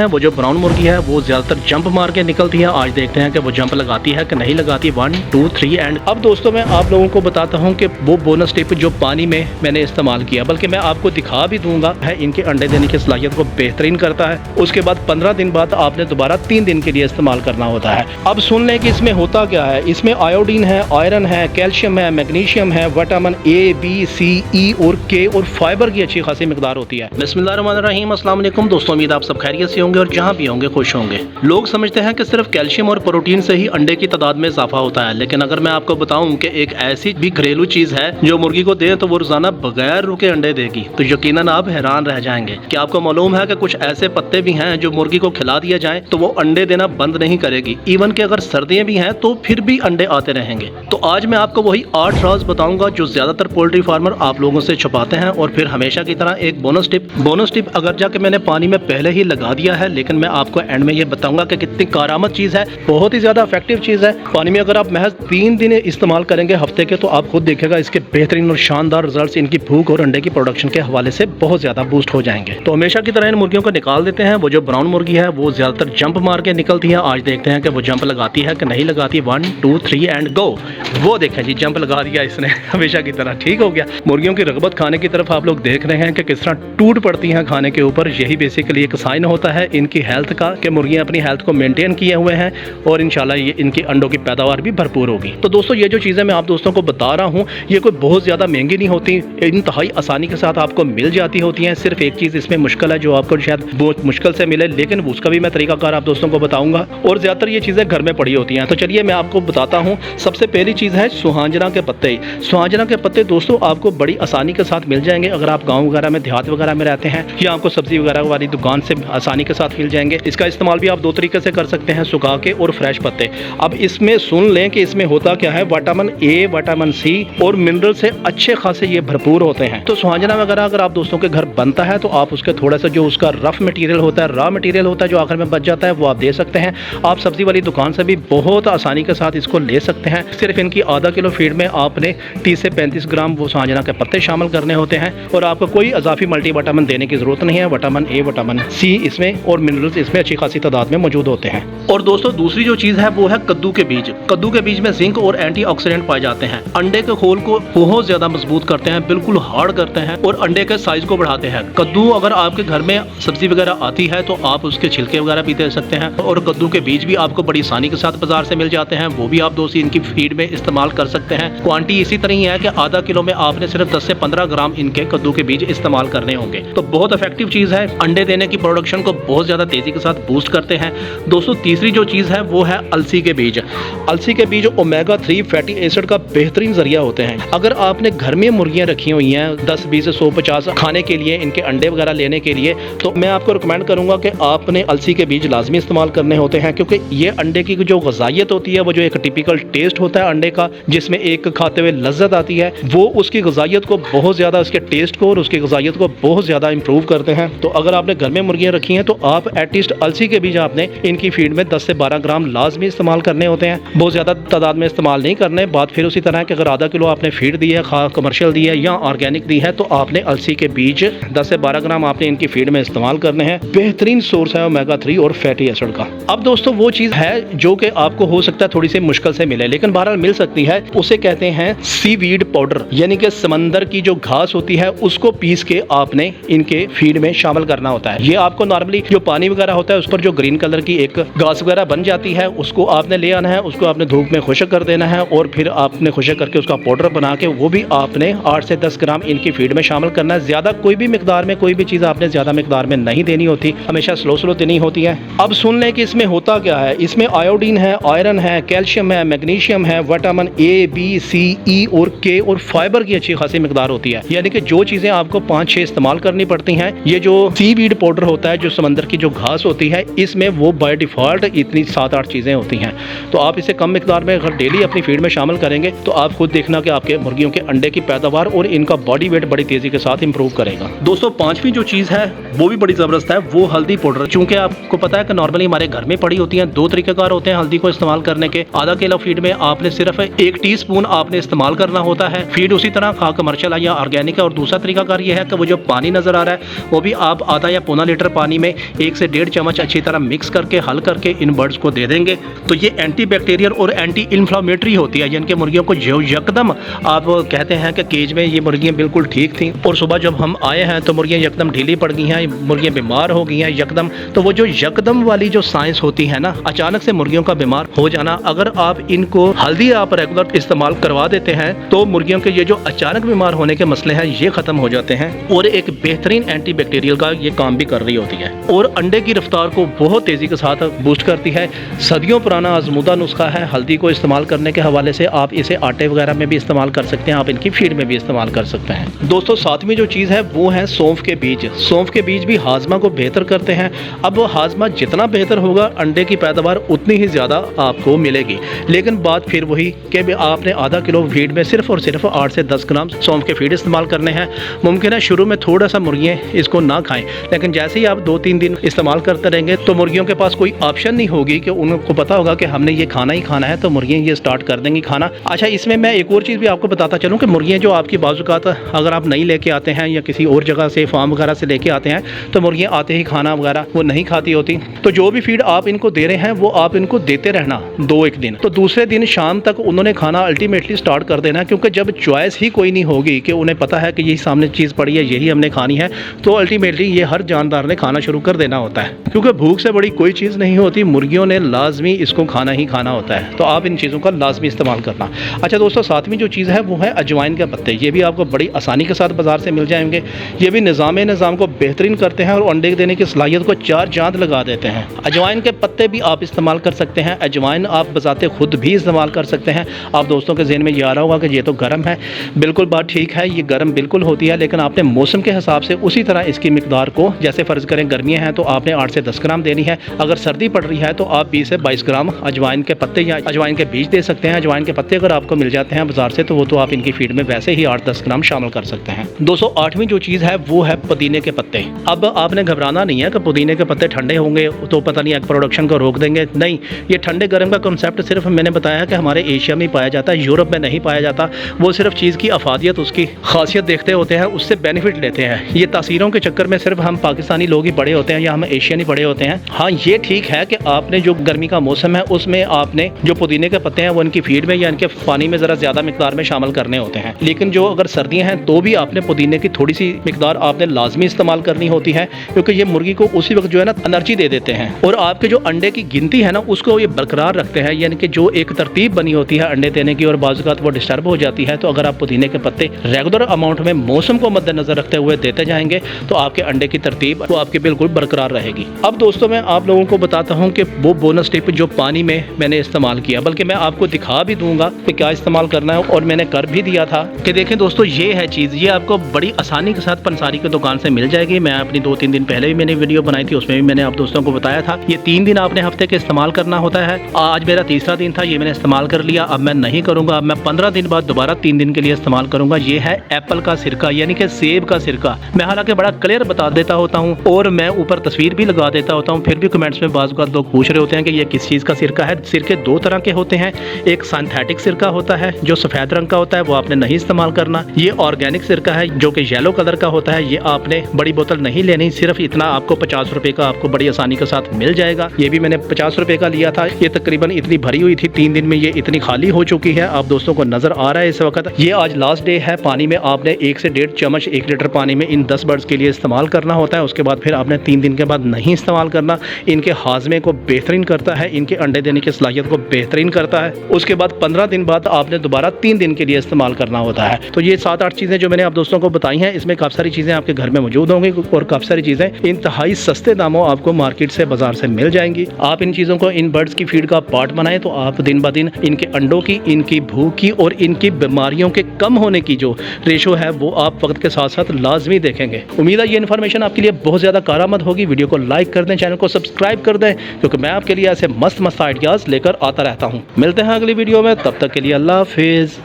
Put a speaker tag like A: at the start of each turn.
A: वो जो ब्राउन मुर्गी है वो ज्यादातर जंप मार के निकलती है। आज देखते हैं कि वो जंप लगाती है कि नहीं लगाती। 1 2 3 एंड अब दोस्तों मैं आप लोगों को बताता हूं कि वो बोनस टिप जो पानी में मैंने इस्तेमाल किया, बल्कि मैं आपको दिखा भी दूंगा है। इनके अंडे देने की सलाहियत को बेहतरीन करता है। उसके बाद 15 दिन बाद आपने दोबारा 3 दिन के लिए इस्तेमाल करना होता है। अब सुन लें कि इसमें होता क्या है। इसमें आयोडीन है, आयरन है, कैल्शियम है, मैग्नीशियम है, विटामिन ए, बी, सी, ई और के और फाइबर की अच्छी खासी मिकदार होती है। बिस्मिल्लाहिर्रहमानिर्रहीम। अस्सलाम वालेकुम दोस्तों, उम्मीद आप सब खैरियत से होंगे और जहां भी होंगे खुश होंगे। लोग समझते हैं कि सिर्फ कैल्शियम और प्रोटीन से ही अंडे की तादाद में इजाफा होता है, लेकिन अगर मैं आपको बताऊं कि एक ऐसी भी घरेलू चीज है जो मुर्गी को दे तो वो रोजाना बगैर रुके अंडे देगी, तो यकीनन आप हैरान रह जाएंगे। क्या आपको मालूम है कि कुछ ऐसे पत्ते भी हैं जो मुर्गी को खिला दिया जाए तो वो अंडे देना बंद नहीं करेगी। इवन कि अगर सर्दियां भी हैं तो फिर भी अंडे आते रहेंगे। तो आज मैं आपको वही 8 राज बताऊंगा जो ज्यादातर पोल्ट्री फार्मर आप लोगों से छुपाते हैं। और फिर हमेशा की तरह एक बोनस टिप अगर जाके मैंने पानी में पहले ही लगा दिया है, लेकिन मैं आपको एंड में ये बताऊंगा कि कितनी कारआमद चीज है। बहुत ही ज्यादा इफेक्टिव चीज है। पानी में अगर आप महज 3 दिन इस्तेमाल करेंगे हफ्ते के, तो आप खुद देखेगा इसके बेहतरीन और शानदार रिजल्ट्स इनकी भूख और अंडे की प्रोडक्शन के हवाले से बहुत ज्यादा बूस्ट हो जाएंगे। तो हमेशा की तरह इन मुर्गियों को निकाल देते हैं। वो जो ब्राउन मुर्गी है वो ज्यादातर जंप मार के निकलती है। आज देखते हैं कि वो जंप लगाती है कि नहीं लगाती। 1 2 3 एंड गो। वो देखें जी, जंप लगा दिया इसने हमेशा की तरह। ठीक हो गया। मुर्गियों की रगबत खाने की तरफ आप लोग देख रहे हैं कि किस तरह टूट पड़ती हैं खाने के ऊपर। यही बेसिकली एक साइन होता है इनकी हेल्थ का कि मुर्गियां अपनी हेल्थ को मेंटेन किए हुए हैं और इंशाल्लाह ये इनकी अंडों की पैदावार भी भरपूर होगी। तो दोस्तों ये जो चीज़ें मैं आप दोस्तों को बता रहा हूँ ये कोई बहुत ज़्यादा महंगी नहीं होती, इंतहाई आसानी के साथ आपको मिल जाती होती हैं। सिर्फ एक चीज़ इसमें मुश्किल है जो आपको शायद बहुत मुश्किल से मिले, लेकिन उसका भी मैं तरीकाकार आप दोस्तों को बताऊंगा। और ज़्यादातर ये चीज़ें घर में पड़ी होती हैं। तो चलिए मैं आपको बताता हूँ। सबसे पहली चीज़ है सुहांजना के पत्ते। सुहांजना के पत्ते दोस्तों आपको बड़ी आसानी के साथ मिल जाएंगे अगर आप गाँव वगैरह में, देहात वगैरह में रहते हैं, या आपको सब्जी वगैरह वाली दुकान से आसानी के साथ मिल जाएंगे। इसका इस्तेमाल भी आप 2 तरीके से कर सकते हैं, सुखा के और फ्रेश पत्ते। अब इसमें सुन लें कि इसमें होता क्या है। विटामिन ए, विटामिन सी और मिनरल से अच्छे खासे ये भरपूर होते हैं। तो सुहांजना वगैरह अगर आप दोस्तों के घर बनता है तो आप उसके थोड़ा सा जो उसका रफ मटेरियल होता है, रॉ मटेरियल होता है जो आखिर में बच जाता है, वो आप दे सकते हैं। आप सब्जी वाली दुकान से भी बहुत आसानी के साथ इसको ले सकते हैं। सिर्फ इनकी आधा किलो फीड में आपने 30 से 35 ग्राम वो सुहांजना के पत्ते शामिल करने होते हैं और आपको कोई इजाफी मल्टीविटामिन देने की जरूरत नहीं है। विटामिन ए, विटामिन सी इसमें और मिनरल्स इसमें अच्छी खासी तादाद में मौजूद होते हैं। और दोस्तों दूसरी जो चीज है वो है कद्दू के बीज। कद्दू के बीज में जिंक और एंटीऑक्सीडेंट पाए जाते हैं। अंडे के खोल को बहुत ज्यादा मजबूत करते हैं, बिल्कुल हार्ड करते हैं और अंडे के साइज को बढ़ाते हैं। कद्दू अगर आपके घर में सब्जी वगैरह आती है तो आप उसके छिलके वगैरह भी दे सकते हैं और कद्दू के बीज भी आपको बड़ी आसानी के साथ बाजार से मिल जाते हैं। वो भी आप दोस्तों इनकी फीड में इस्तेमाल कर सकते हैं। क्वांटिटी इसी तरह ही है कि आधा किलो में आपने सिर्फ 10 से 15 ग्राम इनके कद्दू के बीज इस्तेमाल करने होंगे। तो बहुत इफेक्टिव चीज है, अंडे देने की प्रोडक्शन को बहुत ज्यादा तेजी के साथ बूस्ट करते हैं। दोस्तों तीसरी जो चीज है वो है अलसी के बीज। अलसी के बीज ओमेगा 3 फैटी एसिड का बेहतरीन जरिया होते हैं। अगर आपने घर में मुर्गियां रखी हुई हैं 10, 20, 150 खाने के लिए, इनके अंडे वगैरह लेने के लिए, तो मैं आपको रिकमेंड करूंगा कि आपने अलसी के बीज लाजमी इस्तेमाल करने होते हैं, क्योंकि ये अंडे की जो ग़िज़ाइयत होती है, वो जो एक टिपिकल टेस्ट होता है अंडे का जिसमें एक खाते हुए लज्जत आती है, वो उसकी ग़िज़ाइयत को बहुत ज़्यादा, उसके टेस्ट को और उसकी ग़िज़ाइयत को बहुत ज़्यादा इंप्रूव करते हैं। तो अगर आपने घर में मुर्गियां रखी हैं तो आप एटलीस्ट अलसी के बीज आपने इनकी फीड में 10 से 12 ग्राम लाजमी इस्तेमाल करने होते हैं। बहुत ज़्यादा तादाद में इस्तेमाल नहीं करने। बात फिर उसी तरह है कि अगर आधा किलो आपने फीड दी है, कमर्शियल दी है या ऑर्गेनिक दी है, तो आपने अलसी के बीज 10 से 12 ग्राम आपने इनकी फीड में इस्तेमाल करने हैं। बेहतरीन सोर्स है ओमेगा 3 और फैटी एसिड का। अब दोस्तों वो चीज़ है जो कि आपको हो सकता है थोड़ी सी मुश्किल से मिले, लेकिन बहरहाल मिल सकती है। उसे कहते हैं सीवीड पाउडर, यानी कि समंदर की जो घास होती है उसको पीस के आपने इनके फीड में शामिल करना होता है। ये आपको नॉर्मली जो पानी वगैरह होता है उस पर जो ग्रीन कलर की एक घास वगैरह बन जाती है, उसको आपने ले आना है, उसको आपने धूप में खुश्क कर देना है और फिर आपने खुश्क करके उसका पाउडर बना के वो भी आपने 8 से 10 ग्राम इनकी फीड में शामिल करना है। ज्यादा कोई भी मिकदार में, कोई भी चीज आपने ज्यादा मिकदार में नहीं देनी होती, हमेशा स्लो देनी होती है। अब सुन लें कि इसमें होता क्या है। इसमें आयोडीन है, आयरन है, कैल्शियम है, मैग्नीशियम है, विटामिन ए, बी, सी, ई और के और फाइबर की अच्छी खासी मिकदार होती है। यानी कि जो चीजें आपको 5-6 इस्तेमाल करनी पड़ती हैं, ये जो सीवीड पाउडर होता है, जो समंदर की जो घास होती है, इसमें वो बाय डिफॉल्ट इतनी 7-8 चीजें होती हैं। तो आप इसे कम मिकदार में अगर डेली अपनी फीड में शामिल करेंगे तो आप खुद देखना कि आपके मुर्गियों के अंडे की पैदावार और इनका बॉडी वेट बड़ी तेजी के साथ इंप्रूव करेगा। दोस्तों 5वीं जो चीज है वो भी बड़ी जबरदस्त है, वो हल्दी पाउडर। चूंकि आपको पता है कि नॉर्मली हमारे घर में पड़ी होती हैं, 2 तरीकेकार होते हैं हल्दी को इस्तेमाल करने के। आधा किलो फीड में आपने सिर्फ 1 टीस्पून आपने इस्तेमाल करना होता है। फीड उसी तरह खा कमर्शियल या ऑर्गेनिक है। और दूसरा तरीकाकार ये है कि वो जो पानी नजर आ रहा है वो भी आप आधा या पौना लीटर पानी में 1 से 1.5 चम्मच अच्छी तरह मिक्स करके हल करके इन बर्ड्स को दे देंगे तो ये एंटी बैक्टीरियल और एंटी इन्फ्लामेटरी होती है, यानी कि मुर्गियों को जो यकदम आप कहते हैं कि केज में ये मुर्गियाँ बिल्कुल ठीक थी और सुबह जब हम आए हैं तो मुर्गियाँ यकदम ढीली पड़ गई हैं, मुर्गियाँ बीमार हो गई हैं यकदम। तो वो जो यकदम वाली जो साइंस होती है ना, अचानक से मुर्गियों का बीमार हो जाना, अगर आप इनको हल्दी आप रेगुलर इस्तेमाल करवा देते हैं तो मुर्गियों के ये जो अचानक बीमार होने के मसले हैं ये खत्म हो जाते हैं और एक बेहतरीन एंटी बैक्टीरियल का ये काम भी कर रही होती है और अंडे की रफ्तार को बहुत तेजी के साथ बूस्ट करती है। सदियों पुराना आजमूदा नुस्खा है, हल्दी को इस्तेमाल करने के हवाले से आप इसे आटे वगैरह में भी इस्तेमाल कर सकते हैं, आप इनकी फीड में भी इस्तेमाल कर सकते हैं। दोस्तों सातवीं जो चीज़ है वो है सौंफ के बीज। सौंफ के बीज भी हाजमा को बेहतर करते हैं। अब वो हाजमा जितना बेहतर होगा अंडे की पैदावार उतनी ही ज़्यादा आपको मिलेगी, लेकिन बात फिर वही कि आपने आधा किलो फीड में सिर्फ और सिर्फ 8 से 10 ग्राम सौंफ के फीड इस्तेमाल करने हैं। मुमकिन है शुरू में थोड़ा सा मुर्गियाँ इसको ना खाएं, लेकिन जैसे ही आप 2-3 दिन इस्तेमाल करते रहेंगे तो मुर्गियों के पास कोई ऑप्शन नहीं होगी कि उनको पता होगा कि हमने ये खाना ही खाना है, तो मुर्गियाँ ये स्टार्ट कर देंगी खाना। अच्छा, इसमें मैं एक और चीज़ भी आपको बताता चलूँ कि मुर्गियाँ जो आपकी बाजुकात अगर आप नहीं लेके आते हैं या किसी और जगह से फार्म वगैरह से लेके आते हैं तो मुर्गियाँ आते ही खाना वगैरह वो नहीं खाती होती, तो जो भी फीड आप इनको दे रहे हैं वो आप इनको देते रहना 2-1 दिन, तो दूसरे दिन शाम तक उन्होंने खाना अल्टीमेटली स्टार्ट कर देना, क्योंकि जब चॉइस ही कोई नहीं होगी कि उन्हें पता है कि यही सामने चीज़ पड़ी है यही हमने खानी है, तो अल्टीमेटली ये हर जानदार ने खाना शुरू कर देना होता है, क्योंकि भूख से बड़ी कोई चीज़ नहीं होती, मुर्गियों ने लाजमी इसको खाना ही खाना होता है। तो आप इन चीज़ों का लाजमी इस्तेमाल करना। अच्छा दोस्तों, सातवीं जो चीज़ है वो है अजवाइन के पत्ते। ये भी आपको बड़ी आसानी के साथ बाजार से मिल जाएंगे। ये भी निज़ाम को बेहतरीन करते हैं और अंडे देने की सलाहियत को 4 चांद लगा देते हैं। अजवाइन के पत्ते भी आप इस्तेमाल कर सकते हैं। अजवाइन आप बजाते खुद भी इस्तेमाल कर सकते हैं। आप दोस्तों के ज़हन में ये आ रहा होगा कि ये तो गर्म है, बिल्कुल बात ठीक है, ये गर्म बिल्कुल होती है, लेकिन आपने मौसम के हिसाब से उसी तरह इसकी मिकदार को, जैसे फ़र्ज़ करें गर्मियाँ हैं तो आपने 8 से 10 ग्राम देनी है, अगर सर्दी पड़ रही है तो आप 20 से 22 ग्राम अजवाइन के पत्ते या अजवाइन के बीज दे सकते हैं। अजवाइन के पत्ते अगर आपको मिल जाते हैं बाजार से तो वो तो आप इनकी फीड में वैसे ही 8-10 ग्राम शामिल कर सकते हैं। दोस्तों आठवीं जो चीज़ है वो है पुदीने के पत्ते। अब आपने घबराना नहीं है कि पुदीने के पत्ते ठंडे होंगे तो पता नहीं एग प्रोडक्शन को रोक देंगे, नहीं, ये ठंडे गर्म का कॉन्सेप्ट सिर्फ मैंने बताया कि हमारे एशिया में पाया जाता है, यूरोप में नहीं पाया जाता। वो सिर्फ चीज़ की अफादियत, उसकी खासियत देखते होते हैं, उससे बेनिफिट लेते हैं। ये तासीरों के चक्कर में सिर्फ हम पाकिस्तानी लोग ही पड़े होते हैं या हम एशियन ही पड़े होते हैं। हाँ ये ठीक है कि आपने जो गर्मी का मौसम है उसमें आपने जो पुदीने के पत्ते हैं वो इनकी फीड में या इनके पानी में ज़रा ज़्यादा मिकदार में शामिल करने होते हैं, लेकिन जो अगर सर्दियाँ हैं तो भी आपने पुदीने की थोड़ी सी मिकदार आपने लाजमी इस्तेमाल करनी होती है, क्योंकि ये मुर्गी को उसी वक्त जो है ना एनर्जी दे देते हैं और आपके जो अंडे की गिनती है ना उसको ये बरकरार रखते हैं, यानी कि जो एक तरतीब बनी होती है अंडे देने की और बाज़-औक़ात वो डिस्टर्ब हो जाती है। तो अगर आप पुदीने के पत्ते रेगुलर अमाउंट में मौसम को मद्देनजर रखते हुए देते जाएंगे तो आपके अंडे की तरतीब वो आपकी बिल्कुल बरकरार रहेगी। अब दोस्तों मैं आप लोगों को बताता हूँ कि वो बोनस टिप जो पानी में मैंने इस्तेमाल किया, बल्कि मैं आपको दिखा भी दूंगा कि क्या इस्तेमाल करना है और मैंने कर भी दिया था कि देखें दोस्तों ये है चीज़, ये आपको बड़ी आसानी के साथ पंसारी की दुकान से मिल जाएगी। मैं अपनी 2-3 दिन पहले भी मैंने वीडियो बनाई थी, उसमें भी मैंने आप दोस्तों को बताया था। ये 3 दिन आपने हफ्ते के इस्तेमाल करना होता है। आज मेरा तीसरा दिन था, ये मैंने इस्तेमाल कर लिया। अब मैं नहीं करूँगा, अब मैं 15 दिन बाद दोबारा 3 दिन के लिए इस्तेमाल करूँगा। ये है एप्पल का सिरका, यानी कि सेब का सिरका। मैं हालांकि बड़ा क्लियर बता देता होता हूँ और मैं ऊपर तस्वीर भी लगा देता होता हूँ, फिर भी कमेंट्स में बाज़ लोग पूछ रहे होते हैं कि ये किस चीज़ का सिरका है। सिरके 2 तरह के होते हैं, एक सिंथेटिक सिरका होता है जो सफ़ेद रंग का होता है, वो आपने नहीं इस्तेमाल करना। ये ऑर्गेनिक सिरका है जो कि येलो कलर का होता है, ये आपने बड़ी बोतल नहीं लेनी, सिर्फ इतना आपको 50 रुपए का आपको बड़ी आसानी के साथ मिल जाएगा। ये भी मैंने 50 रुपए का लिया था, ये तकरीबन इतनी भरी हुई थी, 3 दिन में ये इतनी खाली हो चुकी है। आप दोस्तों को नजर आ रहा है इस वक्त। ये आज लास्ट डे है। पानी में आपने 1 से 1.5 चम्मच 1 लीटर पानी में इन 10 बर्ड्स के लिए इस्तेमाल करना होता है। उसके बाद फिर आपने 3 दिन के बाद नहीं इस्तेमाल करना। इनके हाजमे को बेहतरीन करता है, इनके अंडे देने की सलाहियत को बेहतरीन करता है। उसके बाद 15 दिन बाद आपने दोबारा 3 दिन के लिए इस्तेमाल करना होता है। तो ये 7-8 चीज़ें जो मैंने आप दोस्तों को बताई हैं, इसमें काफ़ी सारी चीज़ें आपके घर में मौजूद होंगी और काफ़ी सारी चीज़ें इंतहाई सस्ते दामों आपको मार्केट से बाजार से मिल जाएंगी। आप इन चीज़ों को इन बर्ड्स की फीड का पार्ट बनाएं तो आप दिन ब दिन इनके अंडों की, इनकी भूख की और इनकी बीमारियों के कम होने की जो रेशो है वो आप वक्त के साथ साथ लाजमी देखेंगे। उम्मीद है ये इन्फॉर्मेशन आपके लिए बहुत ज़्यादा कारआमद होगी। वीडियो को लाइक कर दें, चैनल को सब्सक्राइब कर दें, क्योंकि मैं आपके लिए ऐसे मस्त आइडियाज़ लेकर आता रहता हूँ। मिलते हैं अगली वीडियो में, तब तक के लिए अल्लाह हाफिज़।